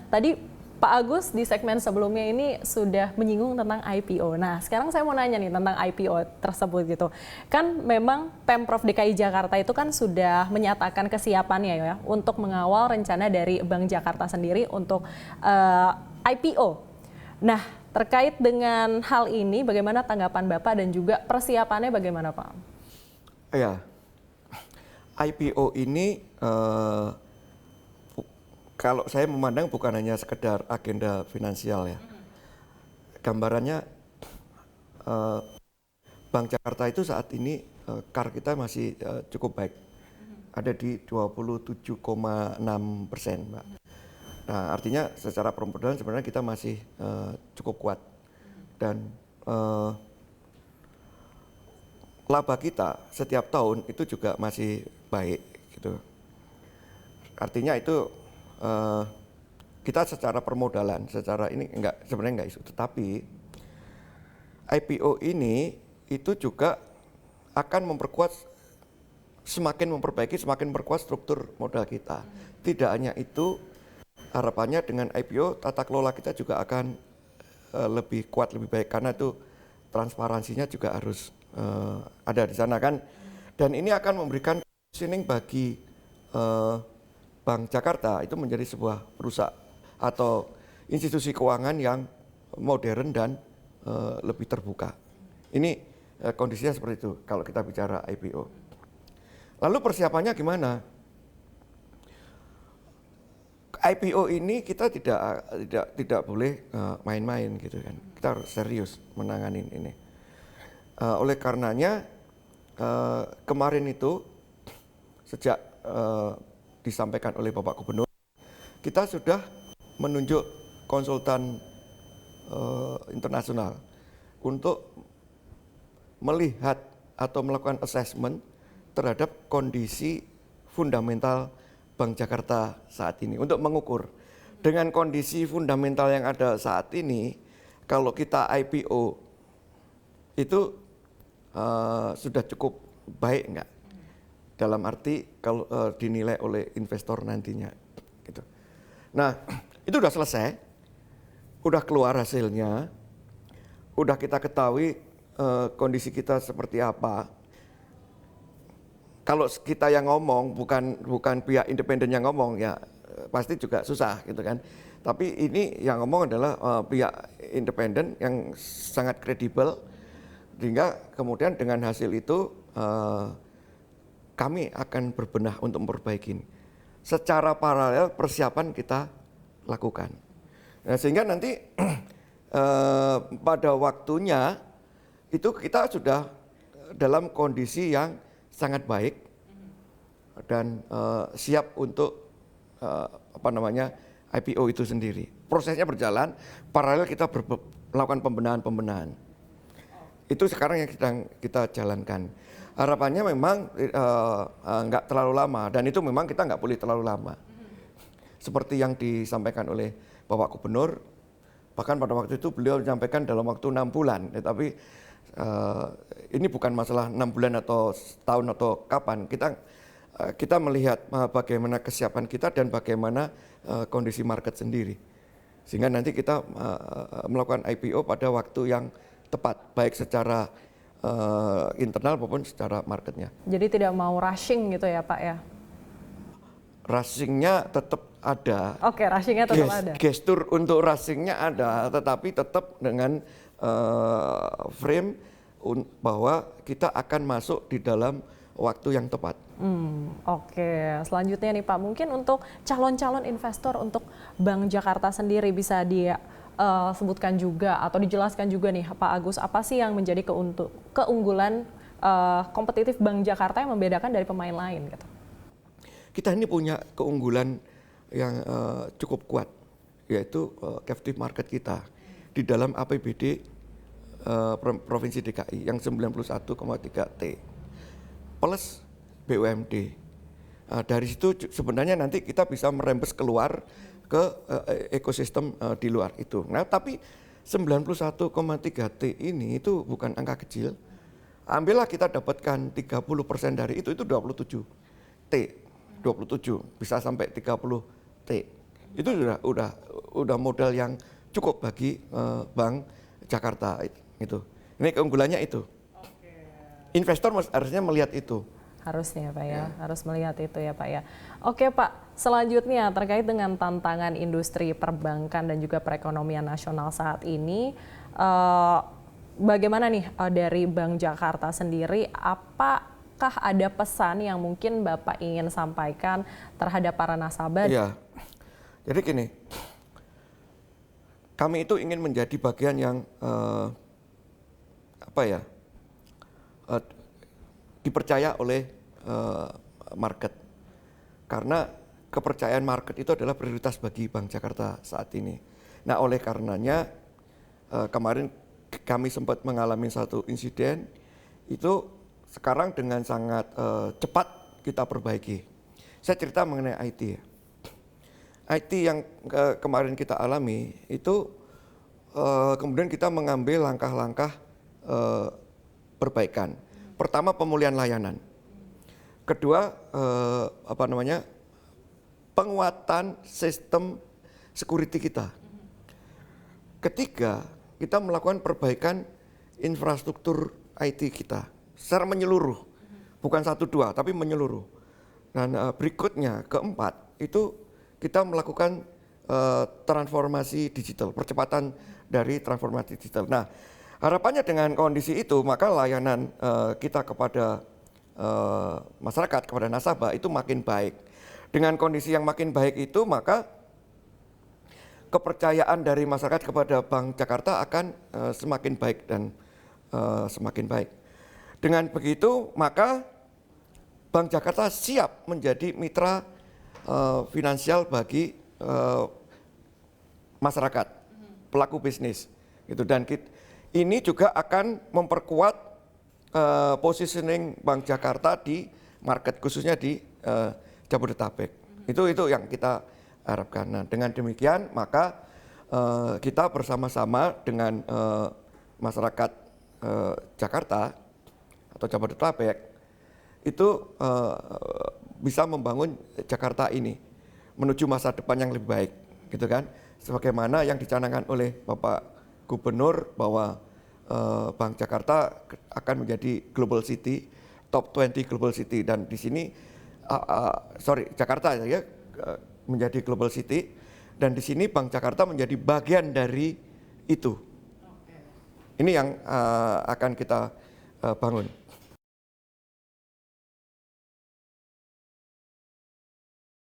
tadi Pak Agus di segmen sebelumnya ini sudah menyinggung tentang IPO. Nah, sekarang saya mau nanya nih tentang IPO tersebut gitu. Kan memang Pemprov DKI Jakarta itu kan sudah menyatakan kesiapannya ya untuk mengawal rencana dari Bank Jakarta sendiri untuk IPO. Nah, terkait dengan hal ini bagaimana tanggapan Bapak dan juga persiapannya bagaimana Pak? Ya, IPO ini kalau saya memandang bukan hanya sekedar agenda finansial ya. Gambarannya Bank Jakarta itu saat ini CAR kita masih cukup baik. Ada di 27,6%, Mbak. Nah, artinya secara permodalan sebenarnya kita masih cukup kuat. Dan laba kita setiap tahun itu juga masih baik gitu. Artinya itu kita secara permodalan, secara ini sebenarnya enggak isu, tetapi IPO ini itu juga akan memperkuat, semakin memperbaiki, semakin memperkuat struktur modal kita. Tidak hanya itu, harapannya dengan IPO tata kelola kita juga akan lebih kuat, lebih baik karena itu transparansinya juga harus ada di sana kan. Dan ini akan memberikan positioning bagi Bank Jakarta itu menjadi sebuah perusahaan atau institusi keuangan yang modern dan lebih terbuka. Ini kondisinya seperti itu kalau kita bicara IPO. Lalu persiapannya gimana? IPO ini kita tidak boleh main-main gitu kan. Kita harus serius menangani ini. Oleh karenanya kemarin itu sejak disampaikan oleh Bapak Gubernur, kita sudah menunjuk konsultan internasional untuk melihat atau melakukan assessment terhadap kondisi fundamental Bank Jakarta saat ini untuk mengukur dengan kondisi fundamental yang ada saat ini, kalau kita IPO itu sudah cukup baik enggak? Dalam arti kalau dinilai oleh investor nantinya gitu. Nah, itu sudah selesai, udah keluar hasilnya, udah kita ketahui kondisi kita seperti apa. Kalau kita yang ngomong, bukan pihak independen yang ngomong, ya pasti juga susah gitu kan. Tapi ini yang ngomong adalah pihak independen yang sangat kredibel, sehingga kemudian dengan hasil itu kami akan berbenah untuk memperbaiki. Secara paralel persiapan kita lakukan. Nah, sehingga nanti pada waktunya itu kita sudah dalam kondisi yang sangat baik dan siap untuk IPO itu sendiri. Prosesnya berjalan, paralel kita melakukan pembenahan. Itu sekarang yang sedang kita jalankan. Harapannya memang nggak terlalu lama, dan itu memang kita nggak boleh terlalu lama. Seperti yang disampaikan oleh Bapak Gubernur, bahkan pada waktu itu beliau menyampaikan dalam waktu 6 bulan. Tapi ini bukan masalah 6 bulan atau setahun atau kapan. Kita melihat bagaimana kesiapan kita dan bagaimana kondisi market sendiri. Sehingga nanti kita melakukan IPO pada waktu yang tepat, baik secara internal maupun secara marketnya. Jadi tidak mau rushing gitu ya Pak ya? Rushingnya tetap ada. Oke, rushingnya tetap ada. Gestur untuk rushingnya ada, tetapi tetap dengan frame bahwa kita akan masuk di dalam waktu yang tepat. Oke, selanjutnya nih Pak, mungkin untuk calon-calon investor untuk Bank Jakarta sendiri bisa sebutkan juga atau dijelaskan juga nih Pak Agus, apa sih yang menjadi keunggulan kompetitif Bank Jakarta yang membedakan dari pemain lain gitu? Kita ini punya keunggulan yang cukup kuat, yaitu captive market kita di dalam APBD Provinsi DKI yang 91,3 T plus BUMD. Dari situ sebenarnya nanti kita bisa merembes keluar ke ekosistem di luar itu. Nah, tapi 91,3 T ini itu bukan angka kecil. Ambillah kita dapatkan 30% dari itu 27 T. 27 bisa sampai 30 T. Itu udah modal yang cukup bagi Bank Jakarta itu. Ini keunggulannya itu. Investor harusnya melihat itu. Harusnya Pak ya, harus melihat itu ya Pak ya. Oke Pak, selanjutnya terkait dengan tantangan industri perbankan dan juga perekonomian nasional saat ini, bagaimana nih dari Bank Jakarta sendiri, apakah ada pesan yang mungkin Bapak ingin sampaikan terhadap para nasabah? Iya, jadi gini, kami itu ingin menjadi bagian yang dipercaya oleh market, karena kepercayaan market itu adalah prioritas bagi Bank Jakarta saat ini. Nah, oleh karenanya kemarin kami sempat mengalami satu insiden itu, sekarang dengan sangat cepat kita perbaiki. Saya cerita mengenai IT. IT yang kemarin kita alami itu kemudian kita mengambil langkah-langkah perbaikan. Pertama, pemulihan layanan. Kedua, penguatan sistem security kita. Ketiga, kita melakukan perbaikan infrastruktur IT kita secara menyeluruh, bukan 1-2 tapi menyeluruh. Dan berikutnya, keempat, itu kita melakukan transformasi digital, percepatan dari transformasi digital. Nah, harapannya dengan kondisi itu, maka layanan kita kepada masyarakat, kepada nasabah itu makin baik. Dengan kondisi yang makin baik itu, maka kepercayaan dari masyarakat kepada Bank Jakarta akan semakin baik dan semakin baik. Dengan begitu, maka Bank Jakarta siap menjadi mitra finansial bagi masyarakat, pelaku bisnis, gitu. Dan ini juga akan memperkuat positioning Bank Jakarta di market, khususnya di Jabodetabek. Itu yang kita harapkan. Nah, dengan demikian maka kita bersama-sama dengan masyarakat Jakarta atau Jabodetabek itu bisa membangun Jakarta ini menuju masa depan yang lebih baik, gitu kan? Sebagaimana yang dicanangkan oleh Bapak Gubernur bahwa Bank Jakarta akan menjadi global city, top 20 global city, dan di sini Jakarta ya menjadi global city, dan di sini Bank Jakarta menjadi bagian dari itu. Ini yang akan kita bangun.